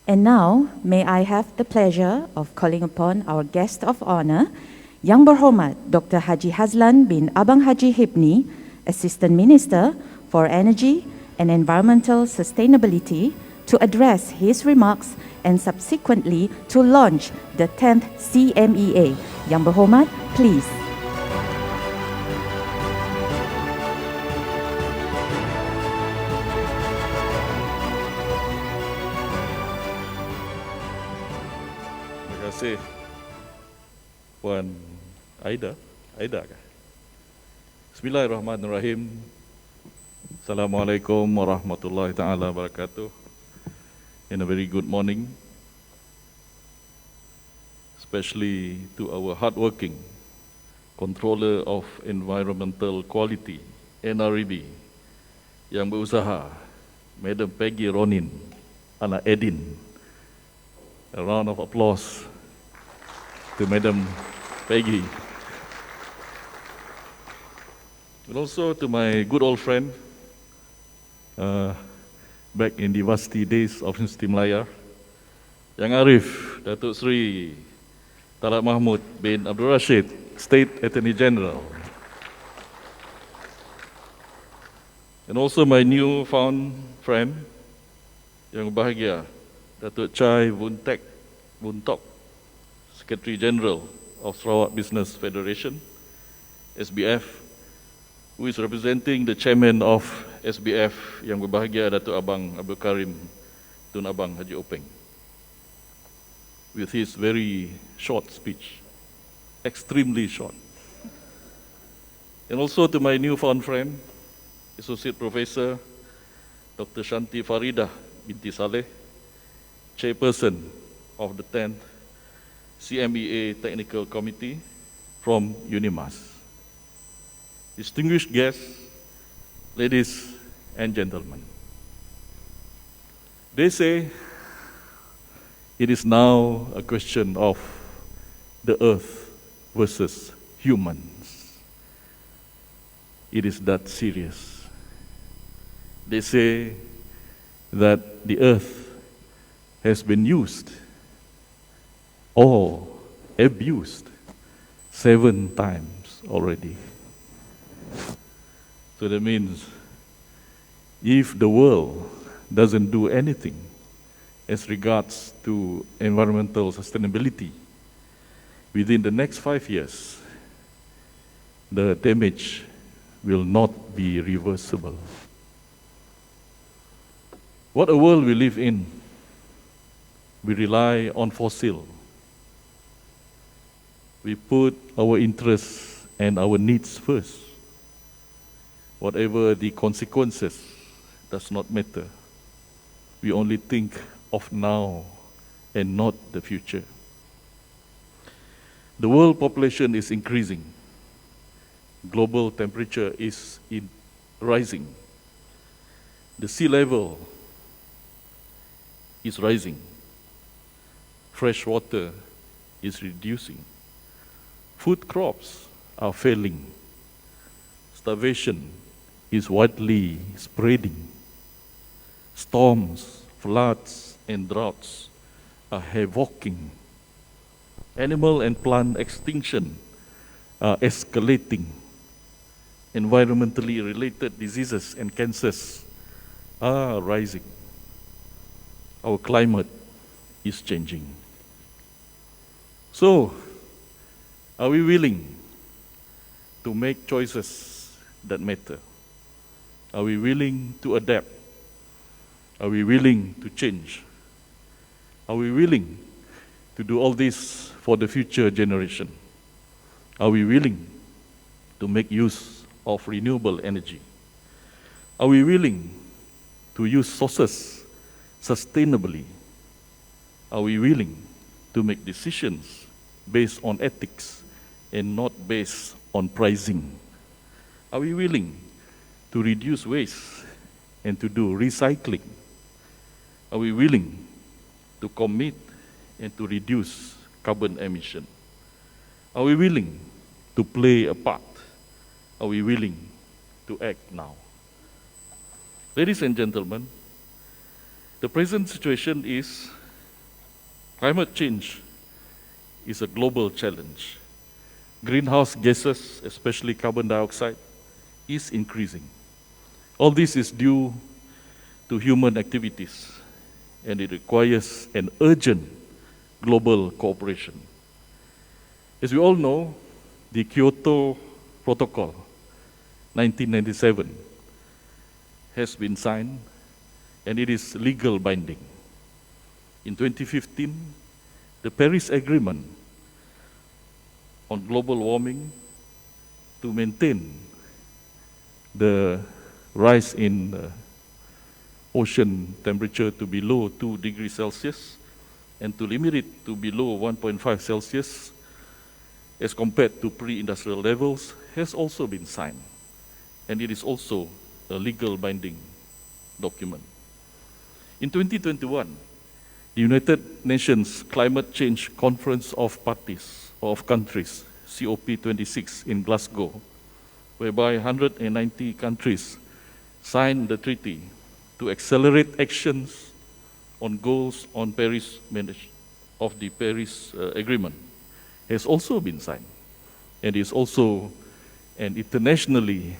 And now, may I have the pleasure of calling upon our guest of honor, Yang Berhormat Dr. Haji Hazland bin Abang Haji Hibni, Assistant Minister for Energy and Environmental Sustainability, to address his remarks and subsequently to launch the 10th CMEA. Yang Berhormat, please. Terima kasih Puan Aida kah? Bismillahirrahmanirrahim. Assalamualaikum warahmatullahi taala wabarakatuh. And a very good morning, especially to our hardworking Controller of Environmental Quality, NREB, yang berusaha, Madam Peggy Ronin, anak Edin. A round of applause to Madam Peggy. And also to my good old friend, back in the varsity days of Universiti Melaya, Yang Arif, Datuk Seri Talat Mahmud bin Abdul Rashid, State Attorney General. And also my new found friend, yang bahagia, Datuk Chai Buntok, Secretary General of Sarawak Business Federation, SBF, who is representing the chairman of SBF, yang berbahagia Datuk Abang Abdul Karim Tun Abang Haji Openg, with his very short speech, extremely short. And also to my newfound friend, Associate Professor Dr. Shanti Faridah binti Saleh, Chairperson of the 10th CMEA Technical Committee from UNIMAS. Distinguished guests, ladies and gentlemen, they say it is now a question of the earth versus humans. It is that serious. They say that the earth has been used or abused 7 times already. So that means if the world doesn't do anything as regards to environmental sustainability within the next 5 years, the damage will not be reversible. What a world we live in. We rely on fossil. We put our interests and our needs first. Whatever the consequences does not matter. We only think of now and not the future. The world population is increasing. Global temperature is rising. The sea level is rising. Fresh water is reducing. Food crops are failing. Starvation is widely spreading. Storms, floods, and droughts are havocing. Animal and plant extinction are escalating. Environmentally related diseases and cancers are rising. Our climate is changing. So, are we willing to make choices that matter? Are we willing to adapt? Are we willing to change? Are we willing to do all this for the future generation? Are we willing to make use of renewable energy? Are we willing to use sources sustainably? Are we willing to make decisions based on ethics and not based on pricing? Are we willing to reduce waste and to do recycling? Are we willing to commit and to reduce carbon emission? Are we willing to play a part? Are we willing to act now? Ladies and gentlemen, the present situation is Climate change is a global challenge. Greenhouse gases, especially carbon dioxide, is increasing. All this is due to human activities, and it requires an urgent global cooperation. As we all know, the Kyoto Protocol, 1997, has been signed, and it is legal binding. In 2015, the Paris Agreement on global warming to maintain the rise in ocean temperature to below 2 degrees Celsius and to limit it to below 1.5 Celsius as compared to pre-industrial levels has also been signed, and it is also a legal binding document. In 2021, the United Nations Climate Change Conference of Parties or of Countries, COP26 in Glasgow, whereby 190 countries signed the treaty to accelerate actions on goals on Paris of the Paris Agreement, has also been signed, and is also an internationally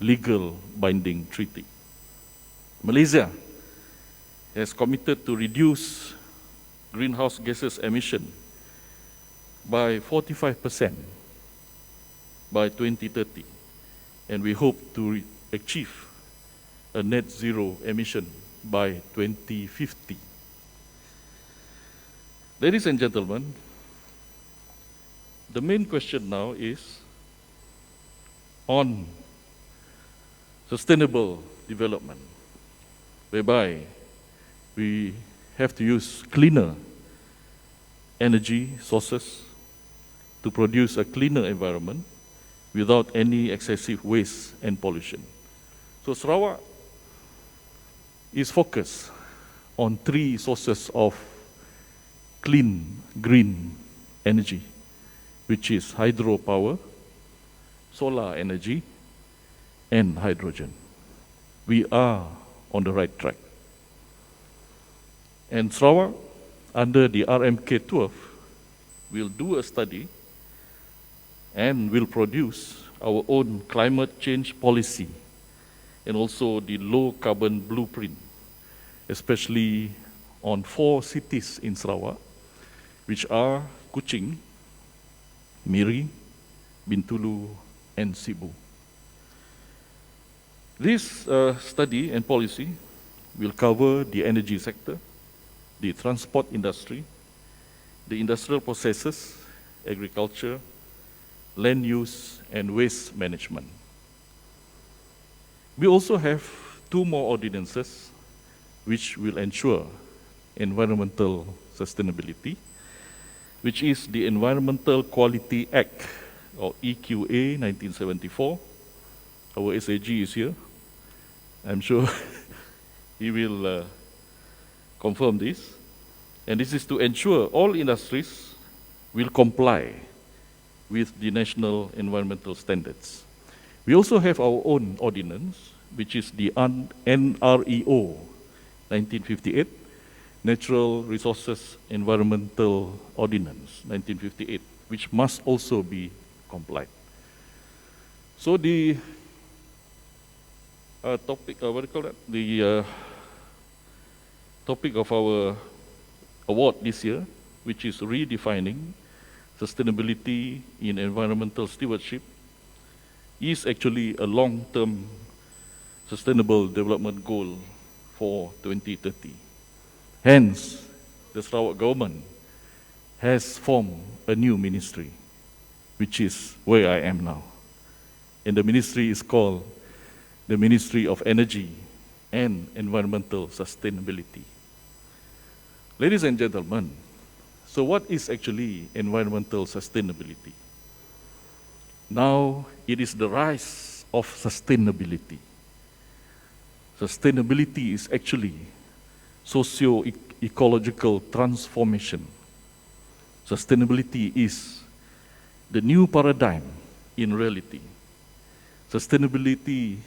legal binding treaty. Malaysia has committed to reduce greenhouse gases emission by 45% by 2030, and we hope to achieve a net zero emission by 2050. Ladies and gentlemen, the main question now is on sustainable development, whereby we have to use cleaner energy sources to produce a cleaner environment without any excessive waste and pollution. So Sarawak is focused on 3 sources of clean, green energy, which is hydropower, solar energy, and hydrogen. We are on the right track. And Sarawak, under the RMK12, will do a study and will produce our own climate change policy and also the low carbon blueprint, especially on 4 cities in Sarawak, which are Kuching, Miri, Bintulu, and Sibu. This study and policy will cover the energy sector, the transport industry, the industrial processes, agriculture, land use, and waste management. We also have 2 more ordinances which will ensure environmental sustainability, which is the Environmental Quality Act, or EQA 1974. Our SAG is here. I'm sure he will confirm this. And this is to ensure all industries will comply with the national environmental standards. We also have our own ordinance, which is the NREO 1958, Natural Resources Environmental Ordinance 1958, which must also be complied. So the topic, what do you call that? The topic of our award this year, which is redefining sustainability in environmental stewardship, is actually a long-term sustainable development goal for 2030. Hence, the Sarawak government has formed a new ministry, which is where I am now. And the ministry is called the Ministry of Energy and Environmental Sustainability. Ladies and gentlemen, so what is actually environmental sustainability? Now, it is the rise of sustainability. Sustainability is actually socio-ecological transformation. Sustainability is the new paradigm in reality. Sustainability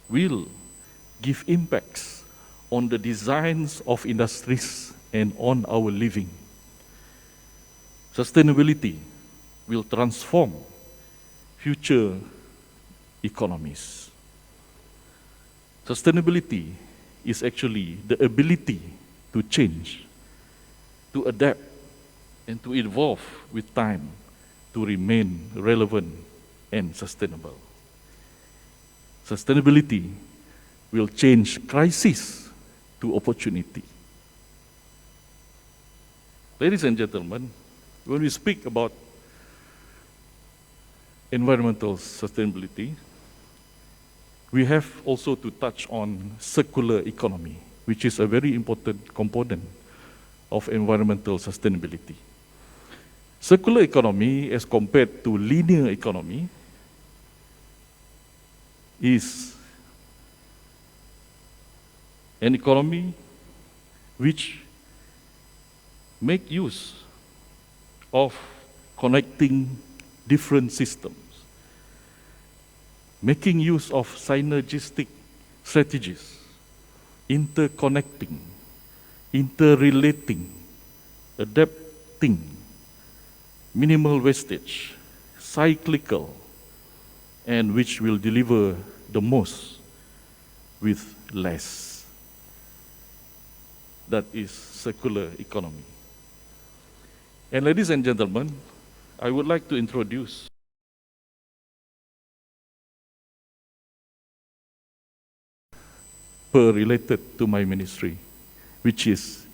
will give impacts on the designs of industries and on our living. Sustainability will transform future economies. Sustainability is actually the ability to change, to adapt, and to evolve with time to remain relevant and sustainable. Sustainability will change crisis to opportunity. Ladies and gentlemen, when we speak about environmental sustainability, we have also to touch on circular economy, which is a very important component of environmental sustainability. Circular economy, as compared to linear economy, is an economy which make use of connecting different systems, making use of synergistic strategies, interconnecting, interrelating, adapting, minimal wastage, cyclical, and which will deliver the most with less. That is circular economy. And ladies and gentlemen, I would like to introduce related to my ministry, which is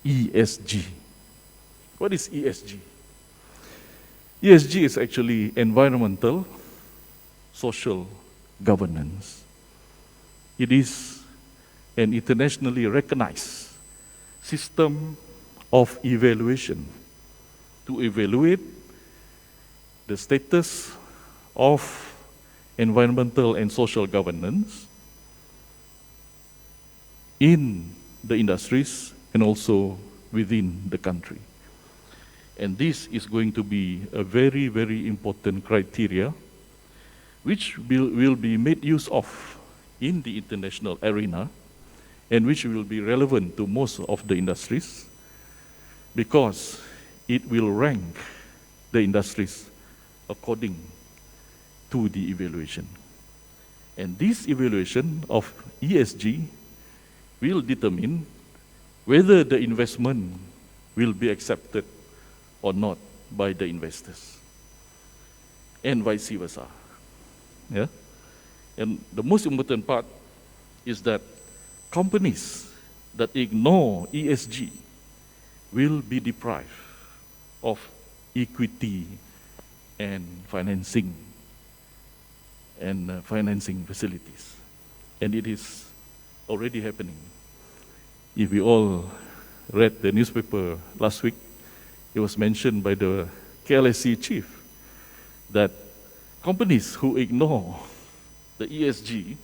ESG. What is ESG? ESG is actually environmental, social governance. It is an internationally recognized system of evaluation to evaluate the status of environmental and social governance in the industries and also within the country. And this is going to be a very, very important criteria which will be made use of in the international arena and which will be relevant to most of the industries because it will rank the industries according to the evaluation. And this evaluation of ESG will determine whether the investment will be accepted or not by the investors, and vice versa. Yeah? And the most important part is that companies that ignore ESG will be deprived of equity and financing facilities. And it is already happening. If we all read the newspaper last week, it was mentioned by the KLSC chief that companies who ignore the ESG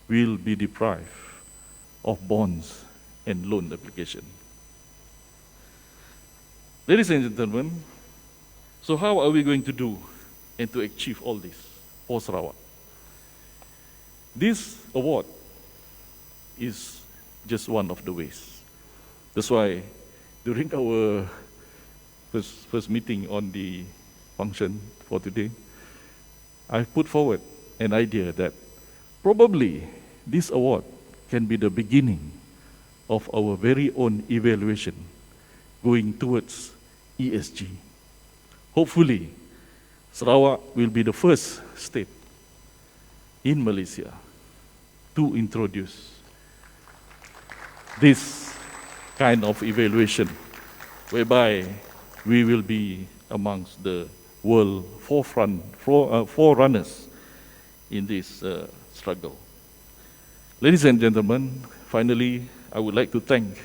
will be deprived of bonds and loan application. Ladies and gentlemen, so how are we going to do and to achieve all this for Sarawak? This award is just one of the ways. That's why during our first meeting on the function for today, I put forward an idea that probably this award can be the beginning of our very own evaluation going towards ESG. Hopefully, Sarawak will be the first state in Malaysia to introduce this kind of evaluation, whereby we will be amongst the world forerunners in this struggle. Ladies and gentlemen, finally, I would like to thank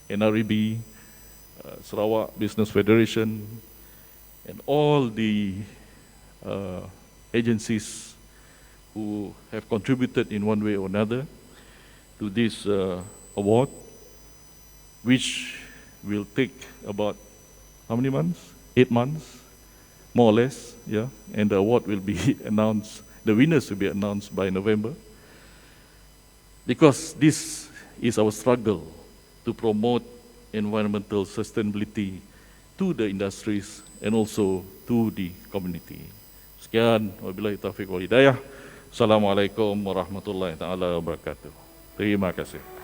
NREB, Sarawak Business Federation, and all the agencies who have contributed in one way or another to this award, which will take about how many months? 8 months, more or less, yeah. And the award will be announced, the winners will be announced by November. Because this is our struggle to promote environmental sustainability to the industries and also to the community. Sekian, wabillahi taufiq wal hidayah. Assalamualaikum warahmatullahi taala wabarakatuh. Terima kasih.